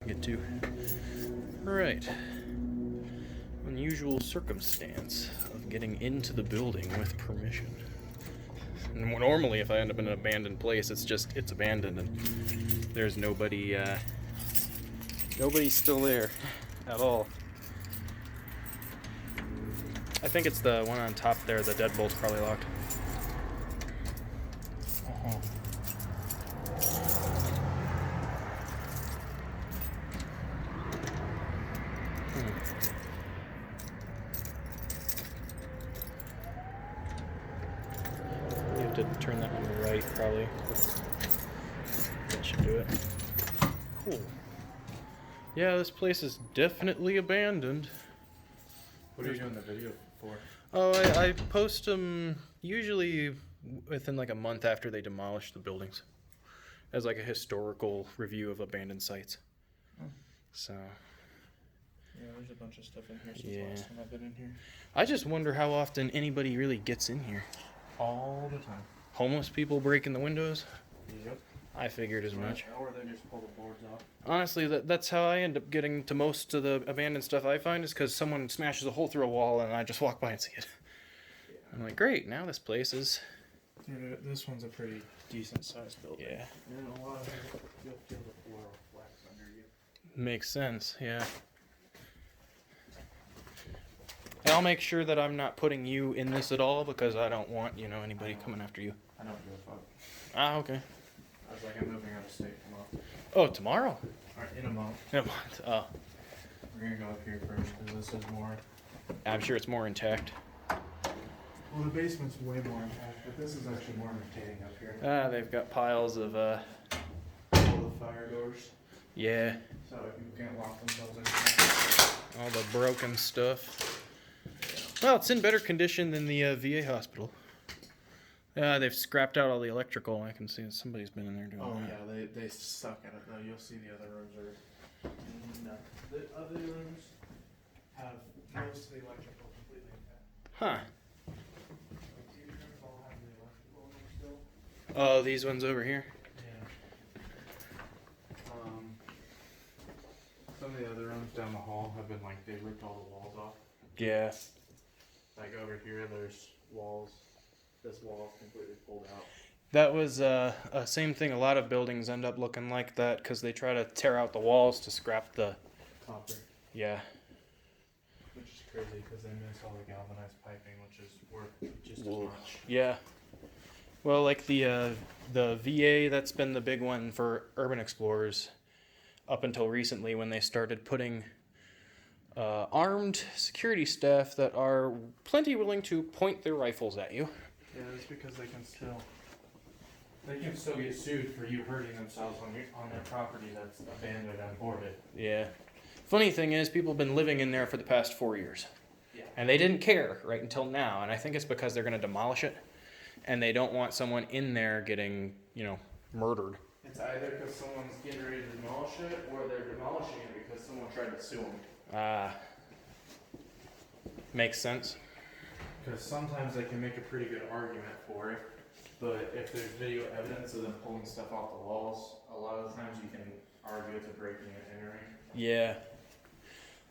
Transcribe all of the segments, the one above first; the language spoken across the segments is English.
get to. Right. Unusual circumstance of getting into the building with permission. And normally, if I end up in an abandoned place, it's abandoned and there's nobody, nobody's still there at all. I think it's the one on top there, the deadbolt's probably locked. You have to turn that one right, probably. That should do it. Cool. Yeah, this place is definitely abandoned. What are you doing the video for? Oh, I post them usually within like a month after they demolish the buildings, as like a historical review of abandoned sites. Oh. So. Yeah, there's a bunch of stuff in here since Yeah. last time I've been in here. I just wonder how often anybody really gets in here. All the time. Homeless people breaking the windows? Yep. I figured as much. Or they just pull the boards off. Honestly, that's how I end up getting to most of the abandoned stuff I find, is because someone smashes a hole through a wall and I just walk by and see it. Yeah. I'm like, great, now this place is... This one's a pretty decent sized building. Yeah. And a lot of it, you'll feel the floor wax under you. Makes sense, yeah. And I'll make sure that I'm not putting you in this at all, because I don't want, anybody coming after you. I don't give a fuck. Ah, okay. I was like, I'm moving out of state tomorrow. Oh, tomorrow? Alright, in a month. In a month. Oh. We're gonna go up here first, because this is more... I'm sure it's more intact. Well, the basement's way more intact, but this is actually more entertaining up here. Ah, they've got piles of, All the fire doors, yeah, so people can't lock themselves in. all the broken stuff. Well, it's in better condition than the VA hospital. They've scrapped out all the electrical. I can see that somebody's been in there doing Oh that. yeah, they suck at it though. You'll see the other rooms are... No. The other rooms have most of the electrical completely intact. Huh. Like, these rooms all have the electrical in them still. Oh, these ones over here? Yeah. Some of the other rooms down the hall have been like, they ripped all the walls off. Yeah. Like over here, there's walls. This wall is completely pulled out. That was same thing. A lot of buildings end up looking like that because they try to tear out the walls to scrap the... Copper. Yeah. Which is crazy because they miss all the galvanized piping, which is worth just as Whoa. much. Yeah. Well, like the VA, that's been the big one for urban explorers up until recently, when they started putting armed security staff that are plenty willing to point their rifles at you. Yeah, that's because they can still get sued for you hurting themselves on their property that's abandoned and boarded. Yeah. Funny thing is, people have been living in there for the past 4 years. Yeah. And they didn't care right until now. And I think it's because they're going to demolish it. And they don't want someone in there getting, murdered. It's either because someone's getting ready to demolish it, or they're demolishing it because someone tried to sue them. Ah. Makes sense. Because sometimes they can make a pretty good argument for it, but if there's video evidence of them pulling stuff off the walls, a lot of the times you can argue it's a breaking and entering. Yeah.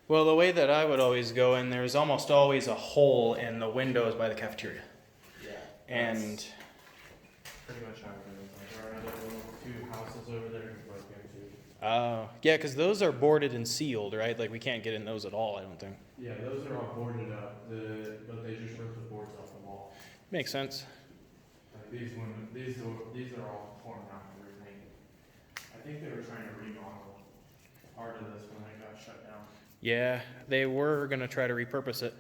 Well, the way that I would always go in, there's almost always a hole in the windows by the cafeteria. Yeah. And Pretty much how everything's like. There are another little 2 houses over there to broke into. yeah, because those are boarded and sealed, right? Like, we can't get in those at all, I don't think. Yeah, those are all boarded up, but they just ripped the boards off the wall. Makes sense. Like these are all torn out and everything. I think they were trying to remodel part of this when they got shut down. Yeah, they were going to try to repurpose it.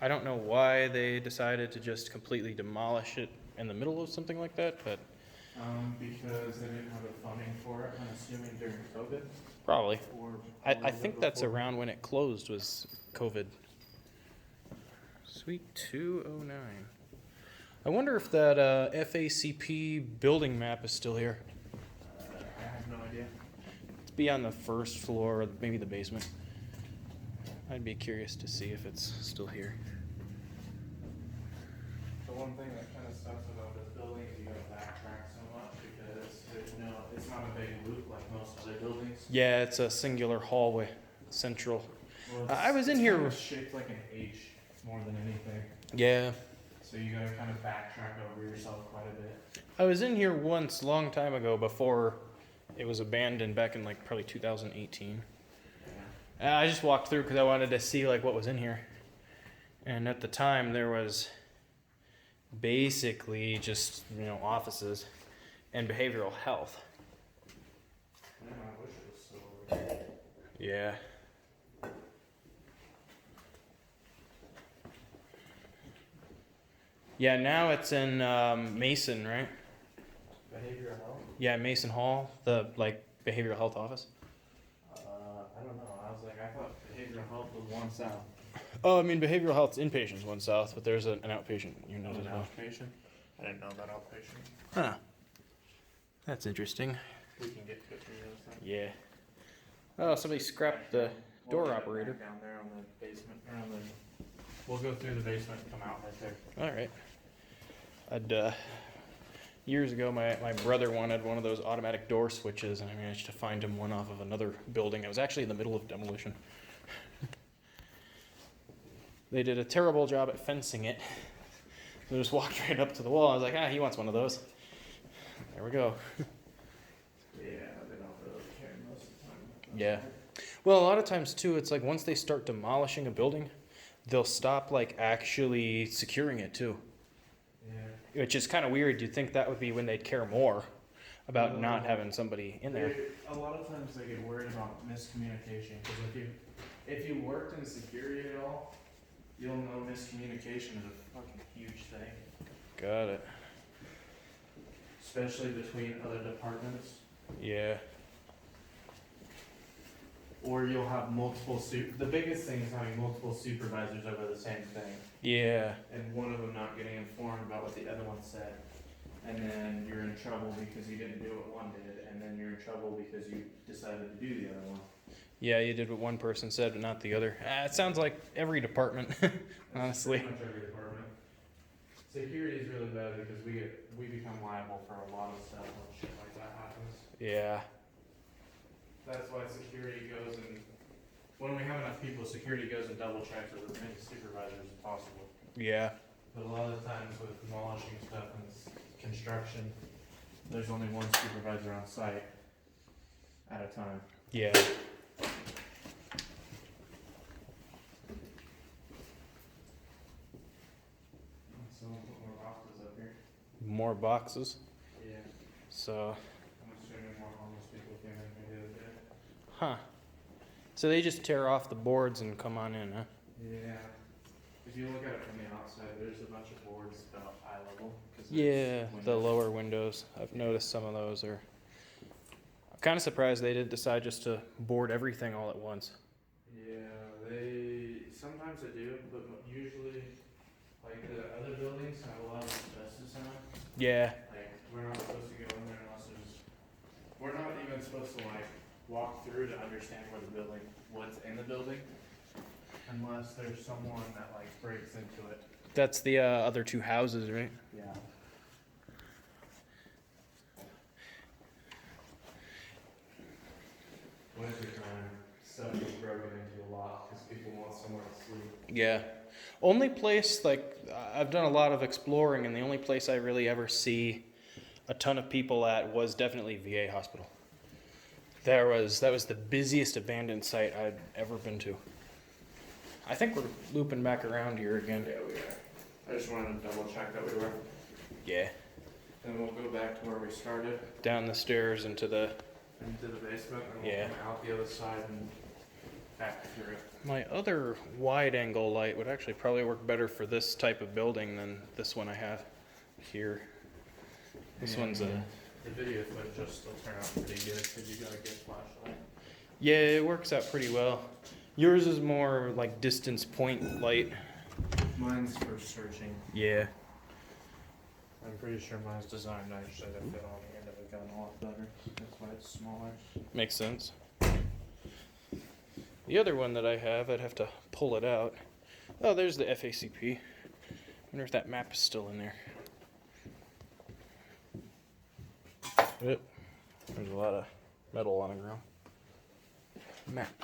I don't know why they decided to just completely demolish it in the middle of something like that, but... Because they didn't have the funding for it, I'm assuming during COVID. Probably. Or I think that's around when it closed, was COVID. Sweet 209. I wonder if that FACP building map is still here. I have no idea. It'd be on the first floor, or maybe the basement. I'd be curious to see if it's still here. The one thing that kind of sucks about this building is you gotta backtrack so much because it's not not a big loop like most other buildings. Yeah, it's a singular hallway, central. Well, I was in here. Kind of shaped like an H more than anything. Yeah, So you gotta kind of backtrack over yourself quite a bit. I was in here once, long time ago, before it was abandoned back in like probably 2018. Yeah. I just walked through because I wanted to see like what was in here, and at the time there was basically just offices and behavioral health. Man, I wish it was still over there. Yeah. Yeah, now it's in Mason, right? Behavioral health? Yeah, Mason Hall, the like behavioral health office. I don't know. I was like, I thought behavioral health was one south. Oh, I mean behavioral health's inpatient's one south, but there's an outpatient unit An as well. outpatient? I didn't know about outpatient. Huh. That's interesting. We can get to it from the other side. Yeah. Oh, somebody scrapped the door We'll get it operator. back down there on the basement, or on the. We'll go through the basement and come out right there. All right. Years ago, my brother wanted one of those automatic door switches, and I managed to find him one off of another building. It was actually in the middle of demolition. They did a terrible job at fencing it. They just walked right up to the wall. I was like, he wants one of those. There we go. Yeah, they don't really care most of the time. Yeah. Well, a lot of times too, it's like once they start demolishing a building, they'll stop like actually securing it too. Yeah. Which is kind of weird. You'd think that would be when they'd care more about not having somebody in there. A lot of times they get worried about miscommunication, because if you worked in security at all, you'll know miscommunication is a fucking huge thing. Got it. Especially between other departments. Yeah. Or you'll have multiple the biggest thing is having multiple supervisors over the same thing. Yeah. And one of them not getting informed about what the other one said. And then you're in trouble because you didn't do what one did, and then you're in trouble because you decided to do the other one. Yeah, you did what one person said, but not the other. It sounds like every department, honestly. Pretty much every department. Security is really bad because we become liable for a lot of stuff when shit like that happens. Yeah. That's why security goes and, when we have enough people, security goes and double checks with as many supervisors as possible. Yeah. But a lot of the times with demolishing stuff and construction, there's only one supervisor on site at a time. Yeah. So we'll put more boxes up here. More boxes. Yeah. So, I'm assuming more homeless people came in here the other day. huh. So they just tear off the boards and come on in, huh? Yeah. If you look at it from the outside, there's a bunch of boards about eye level. Yeah, the lower windows. I've noticed some of those are. I'm kind of surprised they didn't decide just to board everything all at once. Yeah, sometimes they do, but usually, like the other buildings have a lot of asbestos in them. Yeah. Like, we're not supposed to go in there we're not even supposed to like walk through to understand what's in the building, unless there's someone that like breaks into it. That's the other two houses, right? Yeah. Wintertime, stuff is broken into a lot because people want somewhere to sleep. Yeah. Only place, like, I've done a lot of exploring, and the only place I really ever see a ton of people at was definitely VA hospital. That was the busiest abandoned site I'd ever been to. I think we're looping back around here again. Yeah, we are. I just wanted to double check that we were. Yeah. And we'll go back to where we started, Down the stairs into the basement, and we'll Yeah. come out the other side and back through it. My other wide angle light would actually probably work better for this type of building than this one I have here. This one's a. The video footage will still turn out pretty good because you got a good flashlight. Yeah, it works out pretty well. Yours is more like distance point light. Mine's for searching. Yeah. I'm pretty sure mine's designed actually to fit on the end of a gun a lot better. That's why it's smaller. Makes sense. The other one that I have, I'd have to pull it out. Oh, there's the FACP. Wonder if that map is still in there. Yep. There's a lot of metal on the ground. Map.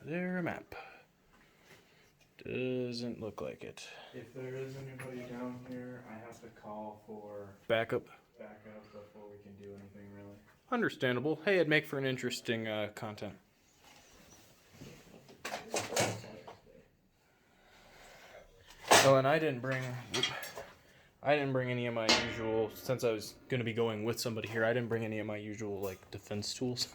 There, a map. Doesn't look like it. If there is anybody down here, I have to call for Backup. backup before we can do anything really. Understandable. Hey, it'd make for an interesting content. Oh, and I didn't bring any of my usual, since I was going to be going with somebody here, I didn't bring any of my usual, like, defense tools.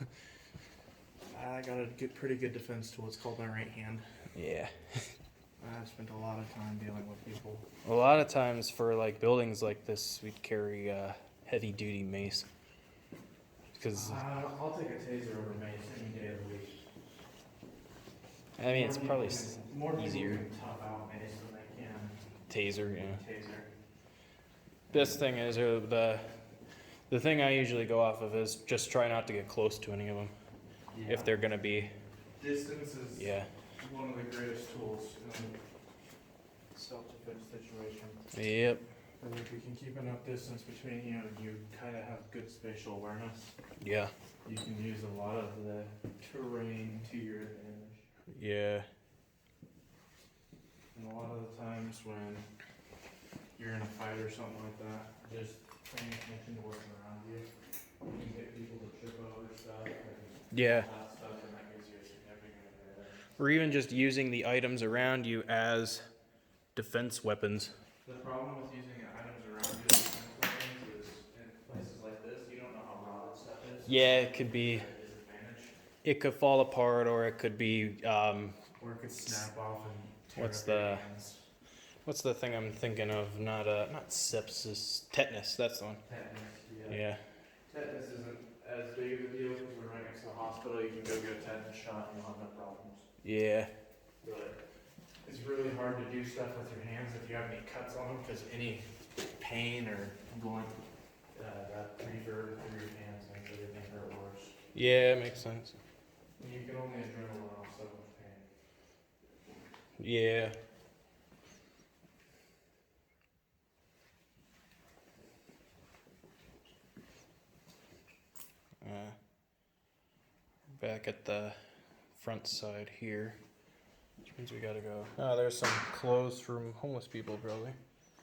I got a pretty good defense tool. It's called my right hand. Yeah. I've spent a lot of time dealing with people. A lot of times for, like, buildings like this, we'd carry heavy-duty mace. Because, I'll take a taser over mace any day of the week. I mean, it's probably more easier. People can tough out mace than they can Taser, yeah. taser. Best thing is, the thing I usually go off of is just try not to get close to any of them. Yeah. If they're going to be, Distance is yeah. one of the greatest tools in a self-defense situation. Yep. And if you can keep enough distance between you, you kind of have good spatial awareness. Yeah. You can use a lot of the terrain to your advantage. Yeah. And a lot of the times when you're in a fight or something like that, just paying attention to what's around you, you can get people to trip over stuff and Yeah. that stuff, and that gives you a significant advantage. Or even just using the items around you as defense weapons. The problem with using items around you as defense weapons is in places like this, you don't know how raw that stuff is. Yeah, it could be, it could fall apart, or it could be, Or it could snap off and tear What's up your the- hands. what's the thing I'm thinking of? Not sepsis, tetanus, that's the one. Tetanus, Yeah. Tetanus isn't as big of a deal because we're right next to the hospital. You can go get a tetanus shot and you'll have no problems. Yeah. But it's really hard to do stuff with your hands if you have any cuts on them because any pain or going that reverb through your hands makes everything hurt worse. Yeah, it makes sense. And you can only adrenaline off so much pain. Yeah. Back at the front side here, which means we gotta go. Oh, there's some clothes from homeless people, probably.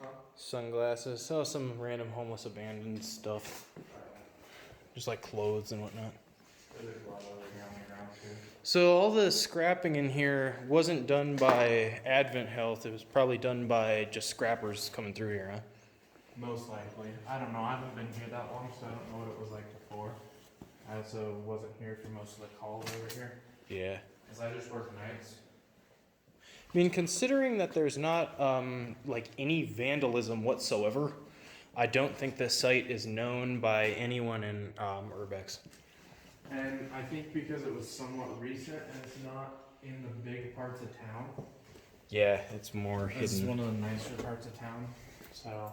Huh? Sunglasses. Oh, some random homeless abandoned stuff. Just like clothes and whatnot. There's a lot of other here on the ground too. So all the scrapping in here wasn't done by Advent Health. It was probably done by just scrappers coming through here, huh? Most likely. I don't know. I haven't been here that long, so I don't know what it was like before. I also wasn't here for most of the calls over here, Yeah. because I just work nights. I mean, considering that there's not like any vandalism whatsoever, I don't think this site is known by anyone in Urbex. And I think because it was somewhat recent and it's not in the big parts of town, Yeah, it's more it's hidden. one of the nicer parts of town, so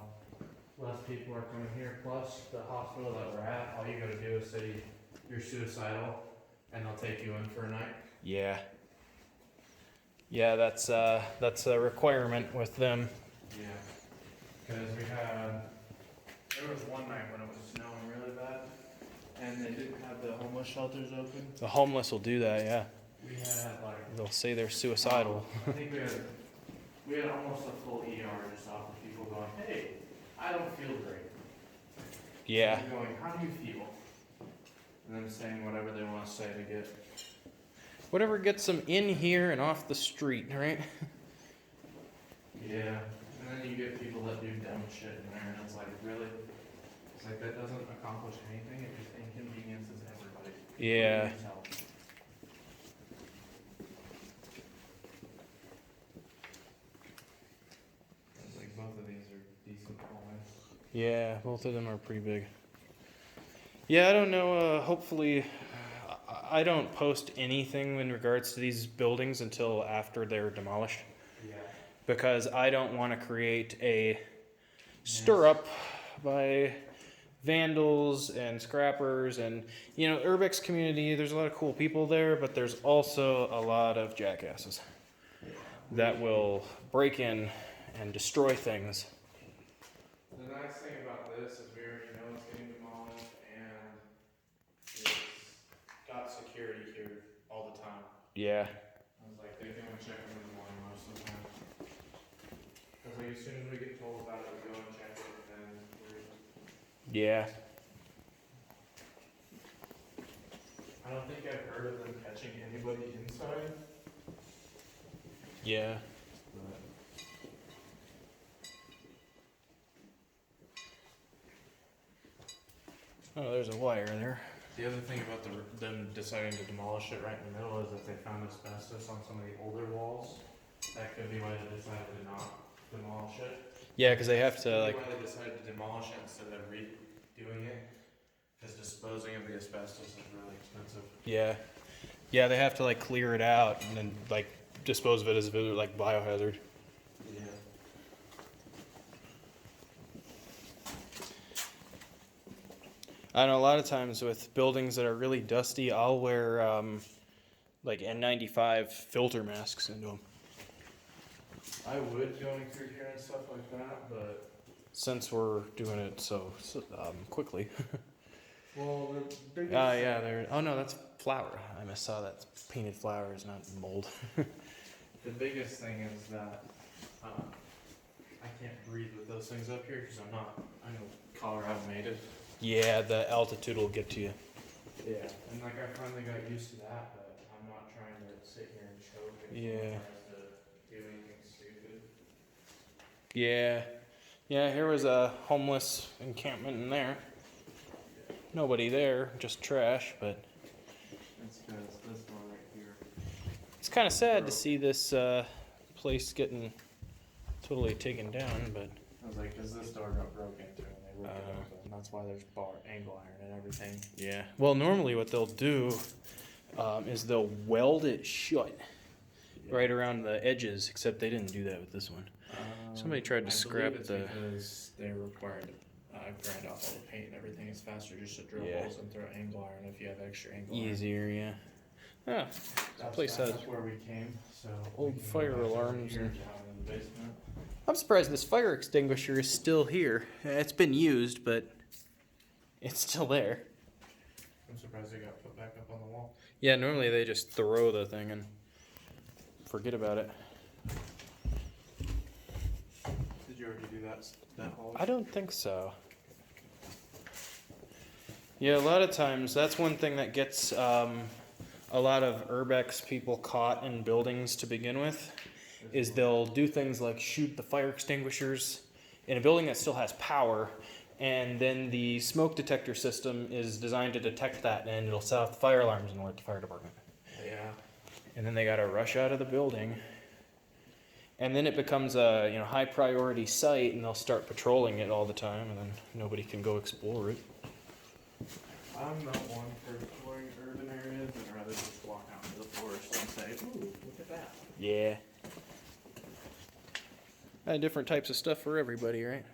less people are coming here. Plus, the hospital that we're at, all you gotta do is say you're suicidal, and they'll take you in for a night. Yeah. Yeah, that's a requirement with them. Yeah. Because there was one night when it was snowing really bad, and they didn't have the homeless shelters open. The homeless will do that, yeah. We had like, They'll say they're suicidal. I think we had almost a full ER just off of people going, hey, I don't feel great. Yeah. And going, how do you feel? And then saying whatever they want to say to get. Whatever gets them in here and off the street, right? Yeah. And then you get people that do dumb shit in there, and it's like, really? It's like, that doesn't accomplish anything, it just inconveniences everybody. Yeah. including yourself. It's like, both of these are decent points. Yeah, both of them are pretty big. Yeah, I don't know. Hopefully, I don't post anything in regards to these buildings until after they're demolished, Yeah. because I don't want to create a stir up by vandals and scrappers. And you know, Urbex community, there's a lot of cool people there, but there's also a lot of jackasses that will break in and destroy things. The nice thing about this is we already know it's getting demolished, and Yeah. I was like, they can check them in the morning most of the time. Cause like as soon as we get told about it, we go and check it, and then Yeah. I don't think I've heard of them catching anybody inside, Yeah. but. Oh, there's a wire there. The other thing about them deciding to demolish it right in the middle is that they found asbestos on some of the older walls. That could be why they decided to not demolish it. Yeah, because they have to Could like. be why they decided to demolish it instead of redoing it. Because disposing of the asbestos is really expensive. Yeah. Yeah, they have to like clear it out and then like dispose of it as if it was like biohazard. Yeah. I know a lot of times with buildings that are really dusty, I'll wear like N95 filter masks into them. I would going through here and stuff like that, but. Since we're doing it so quickly. Well, the biggest. Yeah, there. Oh no, that's flour. I must saw that painted flour is not mold. The biggest thing is that I can't breathe with those things up here because I'm not. I know Colorado made it. Yeah, the altitude will get to you. Yeah, and like I finally got used to that, but I'm not trying to sit here and choke if Yeah. someone tries to do anything stupid. Yeah. Yeah, here was a homeless encampment in there. Nobody there, just trash, but That's because this one right here. it's kind of sad to see this place getting totally taken down, but I was like, because this door got broken into and they ripped it open. And that's why there's angle iron and everything. yeah. Well, normally what they'll do is they'll weld it shut right around the edges, except they didn't do that with this one. Somebody tried to I scrap believe it's the. because they're required to grind off all the paint and everything. It's faster just to drill Yeah. holes and throw angle iron if you have extra angle iron. Easier, yeah. Ah, That's, place that's has where we came. So old we can go fire back over alarms here and- down in the basement. I'm surprised this fire extinguisher is still here. It's been used, but it's still there. I'm surprised it got put back up on the wall. Yeah, normally they just throw the thing and forget about it. Did you already do that hole? I don't think so. Yeah, a lot of times that's one thing that gets a lot of Urbex people caught in buildings to begin with, is they'll do things like shoot the fire extinguishers in a building that still has power, and then the smoke detector system is designed to detect that, and it'll set off the fire alarms and alert the fire department. Yeah. And then they gotta rush out of the building. And then it becomes a high priority site, and they'll start patrolling it all the time, and then nobody can go explore it. I'm not one for exploring urban areas. I'd rather just walk out into the forest and say, ooh, look at that. Yeah. Different types of stuff for everybody, right?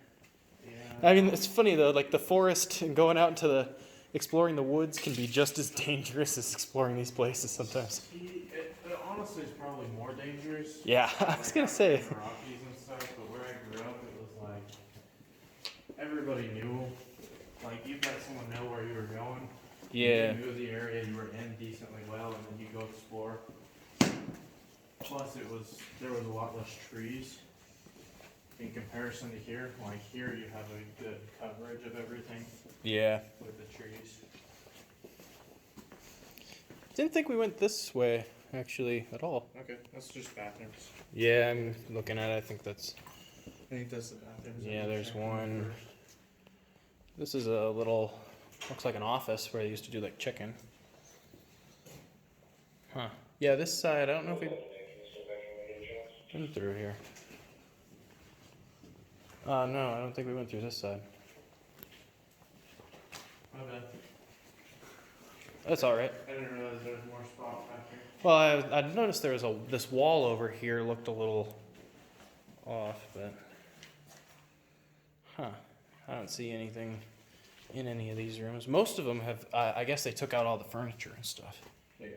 Yeah. I mean, it's funny though, like the forest and going out into exploring the woods can be just as dangerous as exploring these places sometimes. It honestly is probably more dangerous. Yeah, I was gonna say. In the Rockies and stuff, but where I grew up, it was like everybody knew. Like you'd let someone know where you were going. Yeah. You knew the area you were in decently well, and then you go explore. Plus, there was a lot less trees in comparison to here. Like here, you have a good coverage of everything Yeah. with the trees. Didn't think we went this way, actually, at all. Okay, that's just bathrooms. Yeah, I'm looking at it. I think that's. I think that's the bathrooms. Yeah, there's one. This is a little. Looks like an office where they used to do like chicken. Huh. Yeah, this side, I don't know if we've been through here. No, I don't think we went through this side. My bad. That's all right. I didn't realize there was more spots back here. Well, I noticed there was this wall over here looked a little off, but I don't see anything in any of these rooms. Most of them have. I guess they took out all the furniture and stuff. Yeah,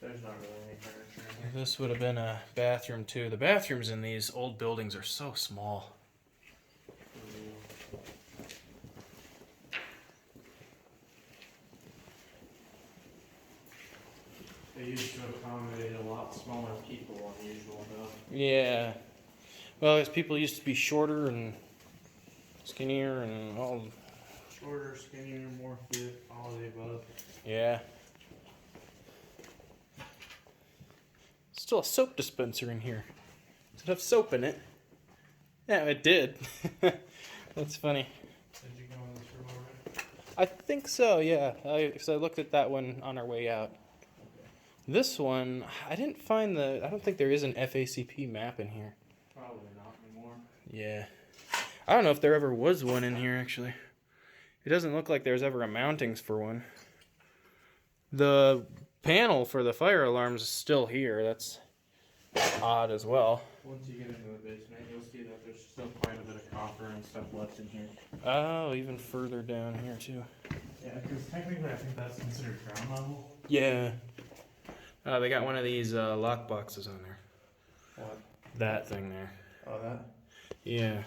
there's not really any furniture in here. This would have been a bathroom too. The bathrooms in these old buildings are so small. They used to accommodate a people unusual though. Yeah. Well, as people used to be shorter and skinnier and all. Shorter, skinnier, more fit, all of the above. Yeah. Still a soap dispenser in here. Does it have soap in it? Yeah, it did. That's funny. Did you go in this room already? I think so, yeah. Because I looked at that one on our way out. This one, I didn't find I don't think there is an FACP map in here. Probably not anymore. Yeah. I don't know if there ever was one in here, actually. It doesn't look like there's ever a mountings for one. The panel for the fire alarms is still here. That's odd as well. Once you get into the basement, you'll see that there's still quite a bit of copper and stuff left in here. Oh, even further down here, too. Yeah, because technically I think that's considered ground level. Yeah. They got one of these lock boxes on there. What? That thing there. Oh, that? Yeah.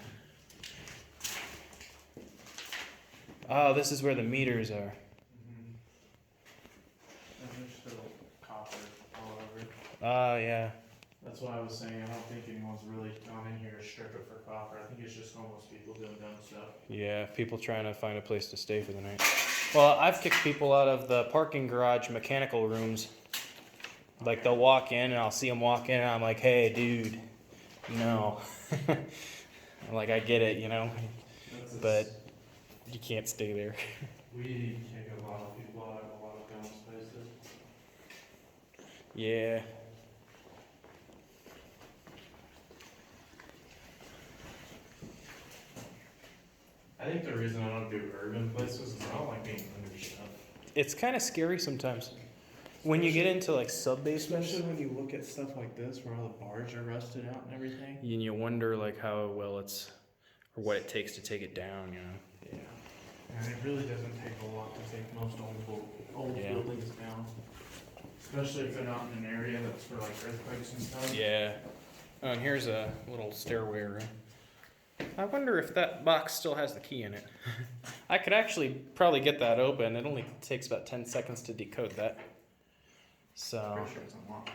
Oh, this is where the meters are. Mm-hmm. And there's still copper all over it. Oh, yeah. That's why I was saying I don't think anyone's really gone in here to strip it for copper. I think it's just homeless people doing dumb stuff. Yeah, people trying to find a place to stay for the night. Well, I've kicked people out of the parking garage mechanical rooms. Like, they'll walk in, and I'll see them walk in, and I'm like, hey, dude, no. Like, I get it, you know, but you can't stay there. We kick a lot of people out of a lot of dumb places. Yeah. I think the reason I don't do urban places is I don't like being under stuff. It's kind of scary sometimes. When you get into, like, sub-basements, Especially when you look at stuff like this where all the bars are rusted out and everything. and you wonder, like, how well it's, or what it takes to take it down, you know? Yeah. And it really doesn't take a lot to take most old Yeah. buildings down. Especially if they're not in an area that's for like earthquakes and stuff. Yeah. Oh, and here's a little stairway room. I wonder if that box still has the key in it. I could actually probably get that open. It only takes about 10 seconds to decode that. So, Pretty sure it's unlocked.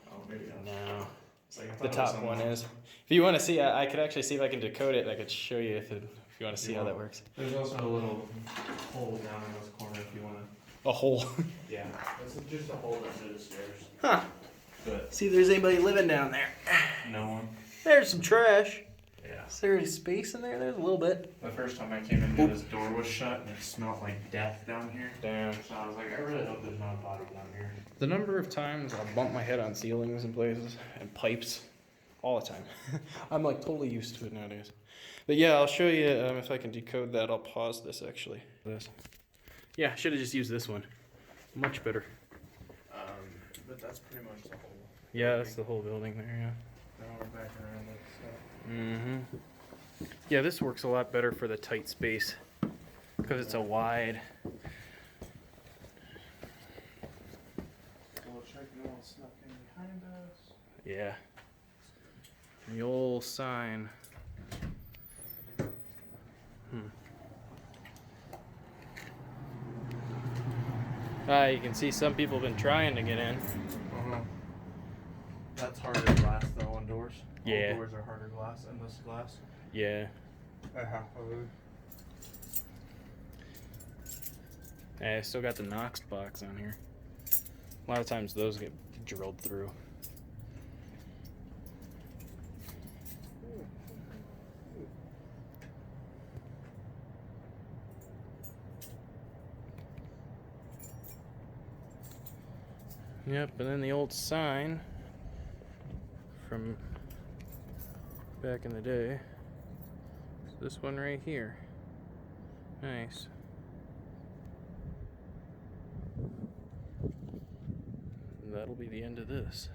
Oh, maybe not. no. It's like, I The thought it was top one unlocked. is. If you want to see, I could actually see if I can decode it. I could show you if you want to see how that works. There's also a little hole down in this corner if you want to. A hole. Yeah. It's just a hole under the stairs. Huh. But See if there's anybody living down there. no one. There's some trash. Yeah. Is there any space in there? There's a little bit. The first time I came in here, this door was shut and it smelled like death down here. Damn. So I was like, I really hope there's not a body down here. The number of times I'll bump my head on ceilings and places and pipes, all the time. I'm like totally used to it nowadays. But yeah, I'll show you if I can decode that. I'll pause this actually. This. Yeah, should have just used this one. Much better. But that's pretty much the whole. Yeah, that's the whole building there. Yeah. Now we're back around it. So. Mm-hmm. Yeah, this works a lot better for the tight space because it's a wide. We'll check no one snuck in behind us. Yeah. The old sign. You can see some people have been trying to get in. That's harder glass though on doors. Yeah. All doors are harder glass and this glass. Yeah. Half of it. I still got the Knox box on here. A lot of times those get drilled through. Yep, and then the old sign from back in the day. It's this one right here. Nice. And that'll be the end of this.